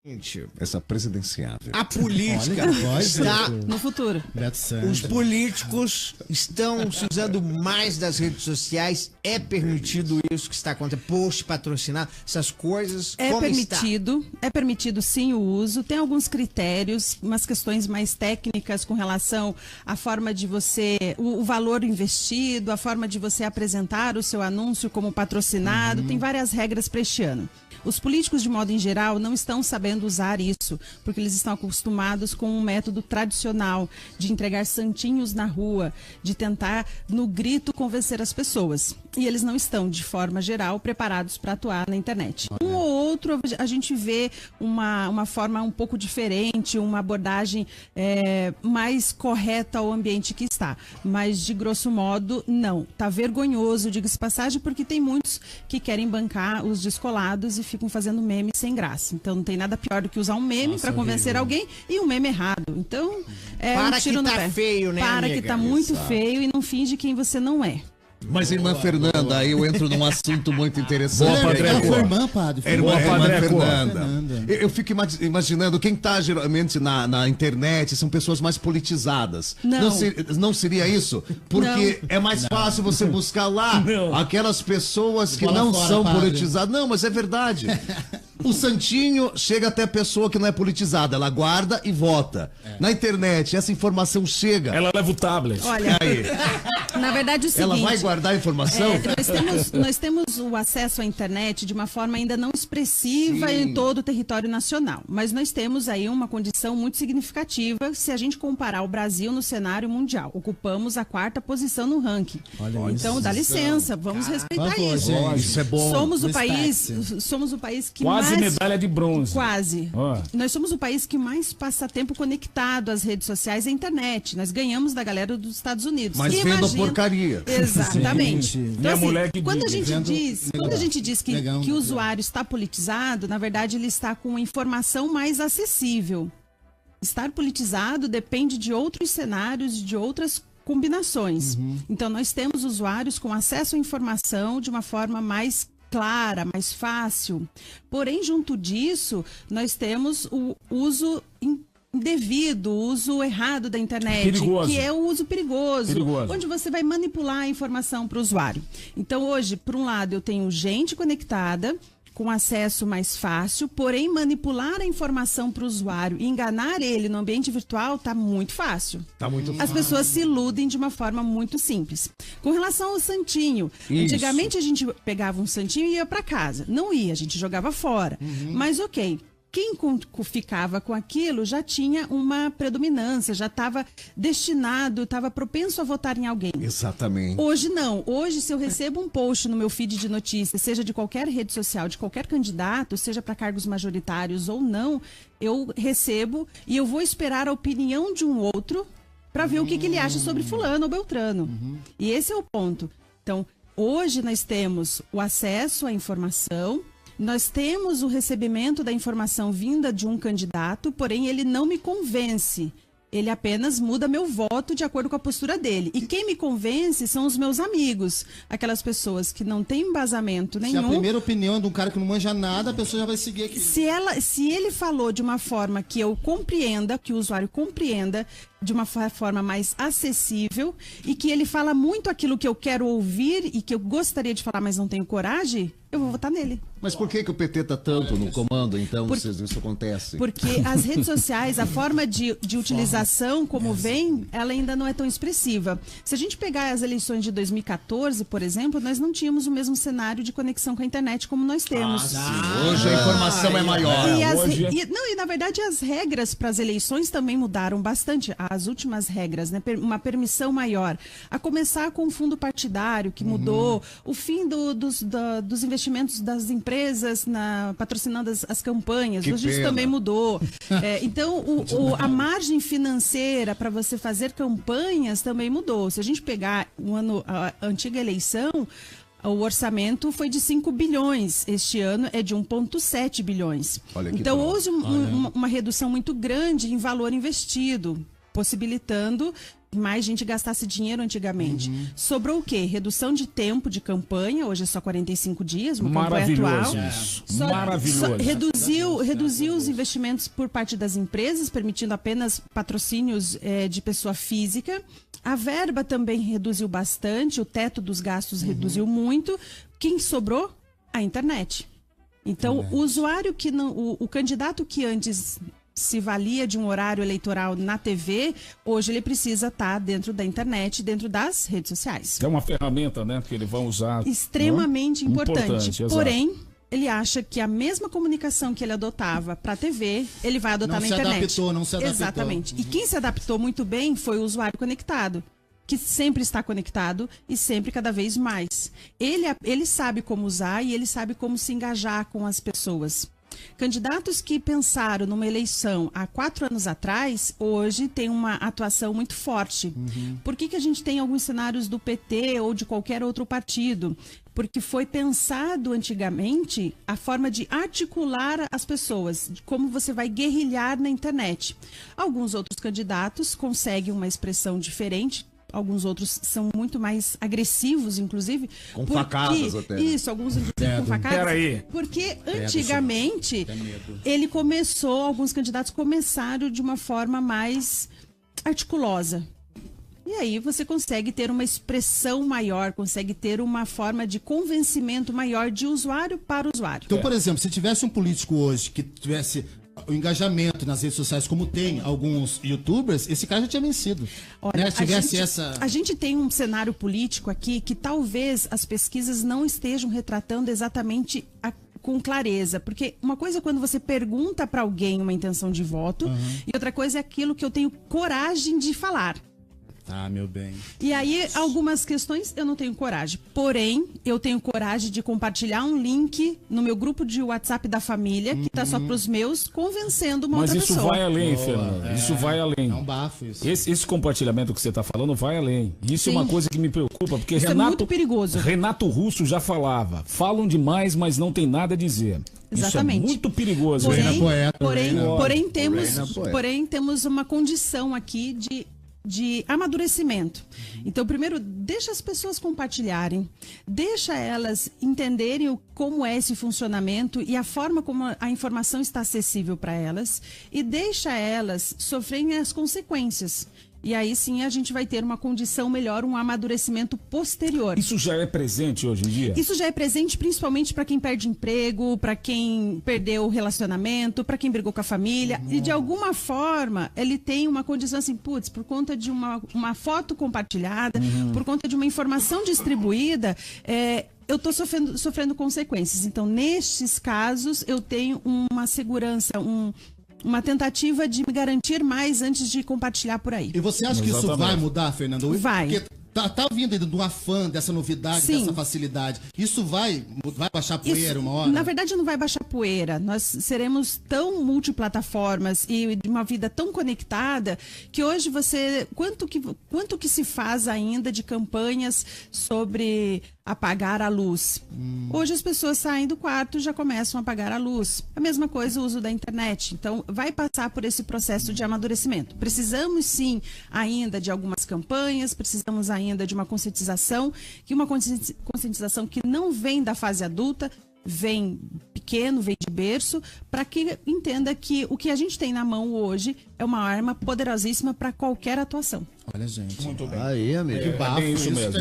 Gente, essa presidenciável. a política está no futuro. Os políticos estão se usando mais das redes sociais. É permitido isso que está acontecendo? Post patrocinado, essas coisas. É permitido sim o uso. Tem alguns critérios, umas questões mais técnicas com relação à forma de você, o valor investido, a forma de você apresentar o seu anúncio como patrocinado. Tem várias regras para este ano. Os políticos, de modo em geral, não estão sabendo usar isso, porque eles estão acostumados com um método tradicional de entregar santinhos na rua, de tentar, no grito, convencer as pessoas. E eles não estão, de forma geral, preparados para atuar na internet. Um ou outro, a gente vê uma forma um pouco diferente, uma abordagem mais correta ao ambiente que está. Mas, de grosso modo, não. Tá vergonhoso, diga-se passagem, porque tem muitos que querem bancar os descolados e ficam fazendo meme sem graça. Então não tem nada pior do que usar um meme para convencer alguém e um meme errado. Então é um tiro no pé. Feio, né, para amiga? que tá muito feio e não finge quem você não é. Mas, irmã Fernanda, aí eu entro num assunto muito interessante. Foi irmã, padre. Irmã Fernanda. Eu fico imaginando quem tá geralmente na internet são pessoas mais politizadas. Não seria isso? Porque é mais fácil você buscar lá aquelas pessoas que não são politizadas. Não, mas é verdade. O santinho chega até a pessoa que não é politizada. Ela guarda e vota. Na internet, essa informação chega. Ela leva o tablet. Olha, na verdade, é o seguinte... Ela vai guardar a informação? Nós temos o acesso à internet de uma forma ainda não expressiva em todo o território nacional. Mas nós temos aí uma condição muito significativa se a gente comparar o Brasil no cenário mundial. Ocupamos a 4ª posição no ranking. Então, dá licença, vamos respeitar isso. Isso é bom. Somos o país que Quase medalha de bronze. Quase. Nós somos o país que mais passa tempo conectado às redes sociais e à internet. Nós ganhamos da galera dos Estados Unidos. Mas vendo porcaria. Exatamente. Então, assim, quando a gente diz que o usuário está politizado, na verdade ele está com informação mais acessível. Estar politizado depende de outros cenários, de outras combinações. Então nós temos usuários com acesso à informação de uma forma mais clara, mais fácil. Porém, junto disso, nós temos o uso indevido, o uso errado da internet, que é o uso perigoso, onde você vai manipular a informação para o usuário. Então, hoje, por um lado, eu tenho gente conectada, com acesso mais fácil, porém manipular a informação para o usuário e enganar ele no ambiente virtual está muito fácil. As pessoas se iludem de uma forma muito simples. Com relação ao santinho, antigamente a gente pegava um santinho e ia para casa. Não ia, a gente jogava fora. Mas ok. Quem ficava com aquilo já tinha uma predominância, já estava destinado, estava propenso a votar em alguém. Exatamente. Hoje não. Hoje, se eu recebo um post no meu feed de notícias, seja de qualquer rede social, de qualquer candidato, seja para cargos majoritários ou não, eu recebo e eu vou esperar a opinião de um outro para ver o que ele acha sobre fulano ou beltrano. E esse é o ponto. Então, hoje nós temos o acesso à informação, nós temos o recebimento da informação vinda de um candidato, porém ele não me convence. Ele apenas muda meu voto de acordo com a postura dele. E quem me convence são os meus amigos. Aquelas pessoas que não têm embasamento nenhum. Se a primeira opinião é de um cara que não manja nada, a pessoa já vai seguir aqui. Se ele falou de uma forma que eu compreenda, que o usuário compreenda, de uma forma mais acessível, e que ele fala muito aquilo que eu quero ouvir e que eu gostaria de falar, mas não tenho coragem, eu vou votar nele. Mas por que o PT está tanto no comando, então, se isso acontece? Porque as redes sociais, a forma de utilização como vem, ela ainda não é tão expressiva. Se a gente pegar as eleições de 2014, por exemplo, nós não tínhamos o mesmo cenário de conexão com a internet como nós temos. Hoje a informação é maior. E na verdade as regras para as eleições também mudaram bastante. As últimas regras, né? Uma permissão maior. A começar com o fundo partidário, que mudou, o fim dos investimentos das empresas patrocinando as campanhas. Hoje isso também mudou. Então, a margem financeira para você fazer campanhas também mudou. Se a gente pegar a antiga eleição, o orçamento foi de 5 bilhões. Este ano é de 1,7 bilhões. Então, houve uma redução muito grande em valor investido. possibilitando mais gente gastasse dinheiro antigamente. Sobrou o quê? Redução de tempo de campanha, hoje é só 45 dias, uma campanha atual. Isso. Maravilhoso. Reduziu os investimentos por parte das empresas, permitindo apenas patrocínios de pessoa física. A verba também reduziu bastante, o teto dos gastos reduziu muito. Quem sobrou? A internet. Então, o usuário que não, o candidato que antes se valia de um horário eleitoral na TV, hoje ele precisa estar dentro da internet, dentro das redes sociais. É uma ferramenta, né, que eles vão usar. Extremamente importante. Exato. Porém, ele acha que a mesma comunicação que ele adotava para a TV, ele vai adotar na internet. Não se adaptou. Exatamente. E quem se adaptou muito bem foi o usuário conectado, que sempre está conectado e sempre cada vez mais. Ele sabe como usar e ele sabe como se engajar com as pessoas. Candidatos que pensaram numa eleição há 4 anos atrás, hoje tem uma atuação muito forte. Por que a gente tem alguns cenários do PT ou de qualquer outro partido? Porque foi pensado antigamente a forma de articular as pessoas, de como você vai guerrilhar na internet. Alguns outros candidatos conseguem uma expressão diferente. Alguns outros são muito mais agressivos, inclusive. Com facadas até. Isso, alguns inclusive com facadas. Peraí. Porque antigamente alguns candidatos começaram de uma forma mais articulosa. E aí você consegue ter uma expressão maior, consegue ter uma forma de convencimento maior de usuário para usuário. Então, por exemplo, se tivesse um político hoje que tivesse o engajamento nas redes sociais, como tem alguns youtubers, esse cara já tinha vencido. Olha, né? A gente tem um cenário político aqui que talvez as pesquisas não estejam retratando exatamente com clareza, porque uma coisa é quando você pergunta para alguém uma intenção de voto, e outra coisa é aquilo que eu tenho coragem de falar. Ah, meu bem. E aí, algumas questões eu não tenho coragem. Porém, eu tenho coragem de compartilhar um link no meu grupo de WhatsApp da família, que tá só pros meus, convencendo uma outra pessoa. Mas isso vai além, Fernanda. Isso vai além. É um bafo isso. Esse compartilhamento que você tá falando vai além. Isso é uma coisa que me preocupa, porque isso é muito perigoso. Renato Russo já falava. Falam demais, mas não tem nada a dizer. Exatamente. Isso é muito perigoso. Porém, temos uma condição aqui de amadurecimento. Então, primeiro, deixa as pessoas compartilharem, deixa elas entenderem como é esse funcionamento e a forma como a informação está acessível para elas, e deixa elas sofrerem as consequências. E aí sim a gente vai ter uma condição melhor, um amadurecimento posterior. Isso já é presente hoje em dia? Isso já é presente principalmente para quem perde emprego, para quem perdeu o relacionamento, para quem brigou com a família. E de alguma forma ele tem uma condição assim, putz, por conta de uma foto compartilhada, por conta de uma informação distribuída, eu estou sofrendo consequências. Então, nestes casos, eu tenho uma segurança, uma tentativa de me garantir mais antes de compartilhar por aí. E você acha que isso vai mudar, Fernando? Vai. Porque tá vindo ainda do afã dessa novidade, Sim. dessa facilidade. Isso vai baixar poeira uma hora? Na verdade, não vai baixar poeira. Nós seremos tão multiplataformas e de uma vida tão conectada que hoje quanto que se faz ainda de campanhas sobre apagar a luz. Hoje as pessoas saem do quarto e já começam a apagar a luz. A mesma coisa o uso da internet. Então, vai passar por esse processo de amadurecimento. Precisamos, sim, ainda de algumas campanhas, precisamos ainda de uma conscientização que não vem da fase adulta, vem pequeno, vem de berço, para que entenda que o que a gente tem na mão hoje é uma arma poderosíssima para qualquer atuação. Olha, gente. Muito bem. Aí, amigo. Que bafo isso mesmo.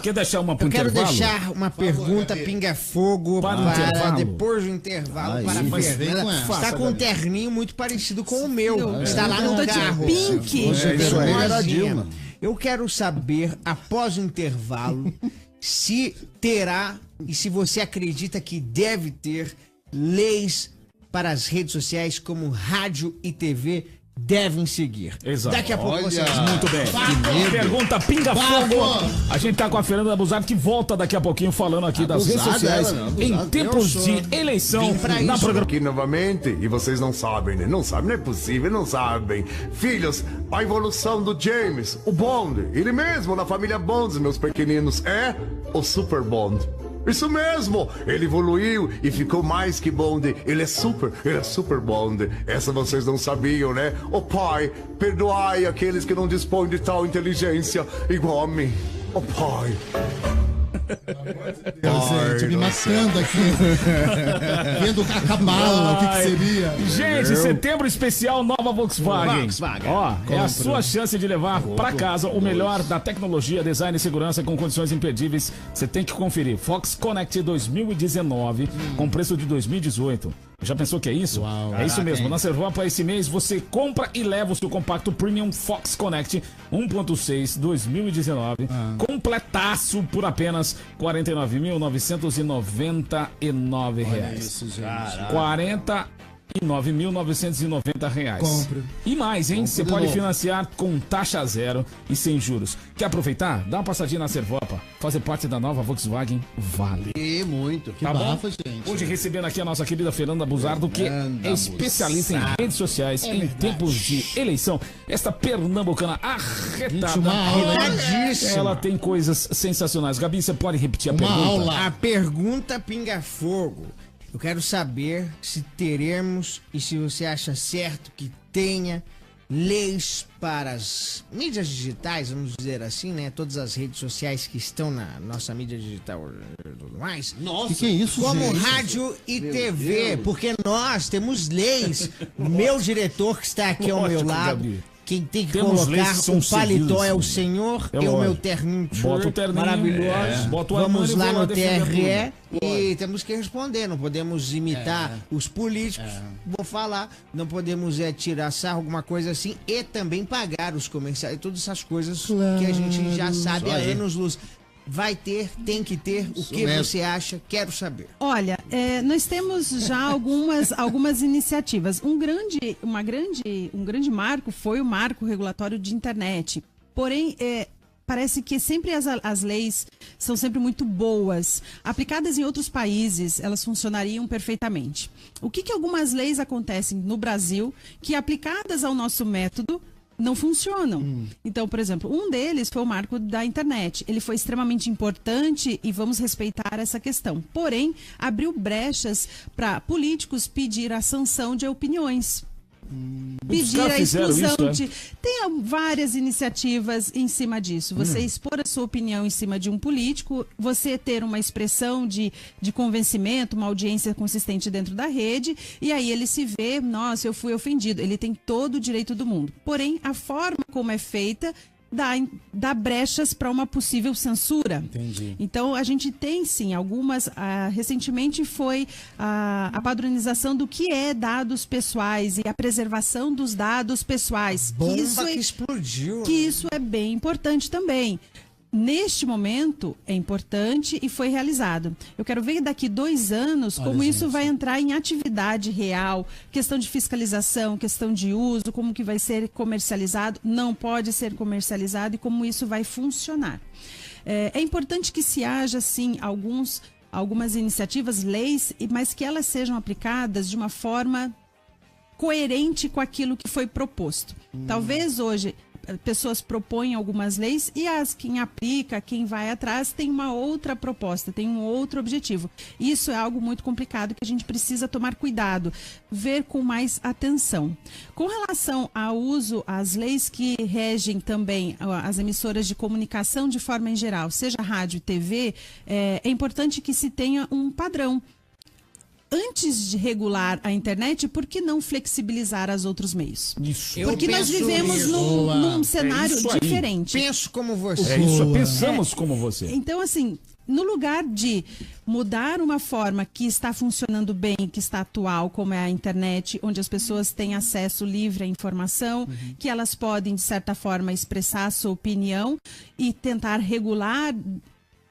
Quer deixar uma Eu intervalo? quero deixar uma pergunta pinga-fogo para depois do intervalo para a Fernanda. Está com um terninho muito parecido com o meu. Está lá no carro. Pink. Isso aí era a Dilma. Eu quero saber, após o intervalo, se terá e se você acredita que deve ter leis para as redes sociais como rádio e TV devem seguir. Exato. Daqui a pouco vocês... Muito bem. Pergunta Pinga Fogo. A gente tá com a Fernanda Abusado, que volta daqui a pouquinho falando aqui das redes sociais em tempos de eleição na programa. Aqui novamente, e vocês não sabem, né? Não sabem, não é possível, não sabem. Filhos, a evolução do James, o Bond, ele mesmo na família Bonds, meus pequeninos, é o Super Bond. Isso mesmo, ele evoluiu e ficou mais que bonde. Ele é super bonde. Essa vocês não sabiam, né? Ô pai, perdoai aqueles que não dispõem de tal inteligência igual a mim. Ô pai. Gente, me matando aqui. Vendo a bala, o que seria? Gente, setembro especial nova Volkswagen. Ó, é a sua chance de levar pra casa o melhor da tecnologia, design e segurança com condições imperdíveis. Você tem que conferir. Fox Connect 2019 com preço de 2018. Já pensou que é isso? Uau, é isso mesmo. Na Servopa, esse mês, você compra e leva o seu compacto Premium Fox Connect 1.6 2019. Completaço por apenas R$ 49.999. Olha isso, gente. R$ 49.990. Compre. E mais, hein? Você pode financiar com taxa zero e sem juros. Quer aproveitar? Dá uma passadinha na Servopa. Fazer parte da nova Volkswagen vale. E muito. Que bafo, gente. Hoje recebendo aqui a nossa querida Fernanda Buzardo, que é especialista em redes sociais em tempos de eleição. Esta pernambucana arretada. Ela tem coisas sensacionais. Gabi, você pode repetir a pergunta? A pergunta pinga fogo. Eu quero saber se teremos e se você acha certo que tenha leis para as mídias digitais, vamos dizer assim, né? Todas as redes sociais que estão na nossa mídia digital e tudo mais. Nossa, que é isso, como gente? rádio e TV, porque nós temos leis. Meu diretor que está aqui ao meu lado. Gabi. Quem tem que colocar o paletó é o senhor, o meu terninho maravilhoso. Vamos lá no TRE e temos que responder. Não podemos imitar os políticos, vou falar. Não podemos tirar sarro, alguma coisa assim. E também pagar os comerciais, todas essas coisas que a gente já sabe há anos-luz. Vai ter, tem que ter, o que você acha? Quero saber. Olha, nós temos já algumas iniciativas. Um grande marco foi o marco regulatório de internet. Porém, parece que sempre as leis são sempre muito boas. Aplicadas em outros países, elas funcionariam perfeitamente. O que algumas leis acontecem no Brasil que, aplicadas ao nosso método, não funcionam. Então, por exemplo, um deles foi o marco da internet. Ele foi extremamente importante e vamos respeitar essa questão. Porém, abriu brechas para políticos pedir a sanção de opiniões. Pedir a exclusão Tem várias iniciativas em cima disso. Você expor a sua opinião em cima de um político, você ter uma expressão de convencimento, uma audiência consistente dentro da rede, e aí ele se vê, nossa, eu fui ofendido. Ele tem todo o direito do mundo. Porém, a forma como é feita dá brechas para uma possível censura. Entendi. Então, a gente tem, sim, algumas... recentemente foi a padronização do que é dados pessoais e a preservação dos dados pessoais. Bomba que explodiu. Que isso é bem importante também. Neste momento, é importante e foi realizado. Eu quero ver daqui 2 anos como isso vai entrar em atividade real, questão de fiscalização, questão de uso, como que vai ser comercializado, não pode ser comercializado e como isso vai funcionar. É importante que se haja, sim, algumas iniciativas, leis, mas que elas sejam aplicadas de uma forma coerente com aquilo que foi proposto. Talvez hoje pessoas propõem algumas leis e quem aplica, quem vai atrás, tem uma outra proposta, tem um outro objetivo. Isso é algo muito complicado que a gente precisa tomar cuidado, ver com mais atenção. Com relação ao uso, às leis que regem também as emissoras de comunicação de forma em geral, seja rádio e TV, é importante que se tenha um padrão. Antes de regular a internet, por que não flexibilizar os outros meios? Isso. Porque nós vivemos num cenário diferente. Penso como você. Pensamos como você. Então, assim, no lugar de mudar uma forma que está funcionando bem, que está atual, como é a internet, onde as pessoas têm acesso livre à informação, que elas podem, de certa forma, expressar a sua opinião e tentar regular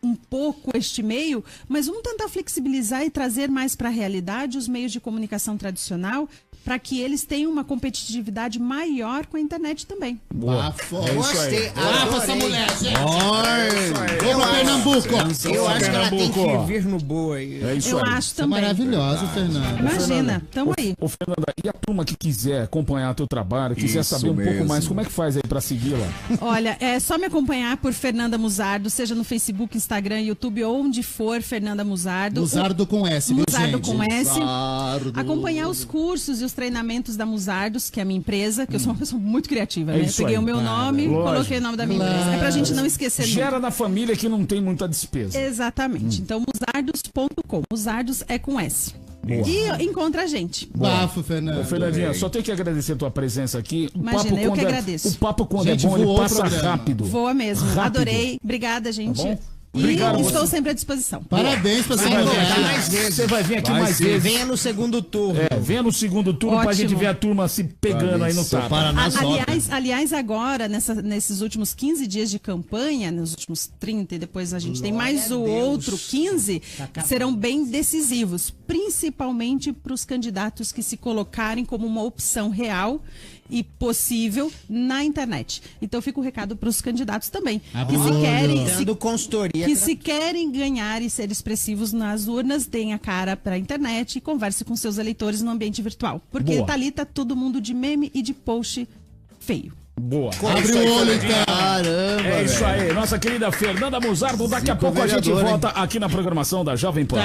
um pouco este meio, mas vamos tentar flexibilizar e trazer mais para a realidade os meios de comunicação tradicional, para que eles tenham uma competitividade maior com a internet também. Gostei. Essa mulher, gente. Vamos para Pernambuco. Eu acho que ela tem que vir no boa aí. Eu acho também. Maravilhoso, Fernanda. Imagina, estamos aí. Ô, Fernanda, e a turma que quiser acompanhar teu trabalho, quiser saber um pouco mais, como é que faz aí para seguir lá? Olha, é só me acompanhar por Fernanda Muzardo, seja no Facebook, Instagram, Instagram, YouTube, onde for, Fernanda Musardo. Musardo com S, viu, Musardo gente? com S. Musardo. Acompanhar os cursos e os treinamentos da Musardos, que é a minha empresa, que eu sou uma pessoa muito criativa, né? Peguei o meu nome, coloquei o nome da minha empresa. É pra gente não esquecer. Gera na família que não tem muita despesa. Exatamente. Então, musardos.com. Musardos é com S. Boa. E encontra a gente. Bafo, Fernando. Ô, Fernandinha, só tenho que agradecer a tua presença aqui. Imagina, eu que agradeço. O papo quando gente, é bom, ele passa rápido. Voa mesmo. Rápido. Adorei. Obrigada, gente. Tá bom? Obrigado, e estou sempre à disposição. Parabéns pra você. Você vai vir aqui mais vezes. Venha no segundo turno. Venha no segundo turno. Ótimo. Pra gente ver a turma se pegando aí no tapa. Aliás, agora, nesses últimos 15 dias de campanha, nos últimos 30, e depois a gente tem mais o outro 15, serão bem decisivos, principalmente para os candidatos que se colocarem como uma opção real e possível na internet. Então fica o recado para os candidatos também, que se querem ganhar e ser expressivos nas urnas, deem a cara para a internet e converse com seus eleitores no ambiente virtual. Porque tá todo mundo de meme e de post feio. Boa. Abre o olho, então. Caramba, é isso aí. Nossa querida Fernanda Musardo. Daqui a pouco a gente volta aqui na programação da Jovem Pan.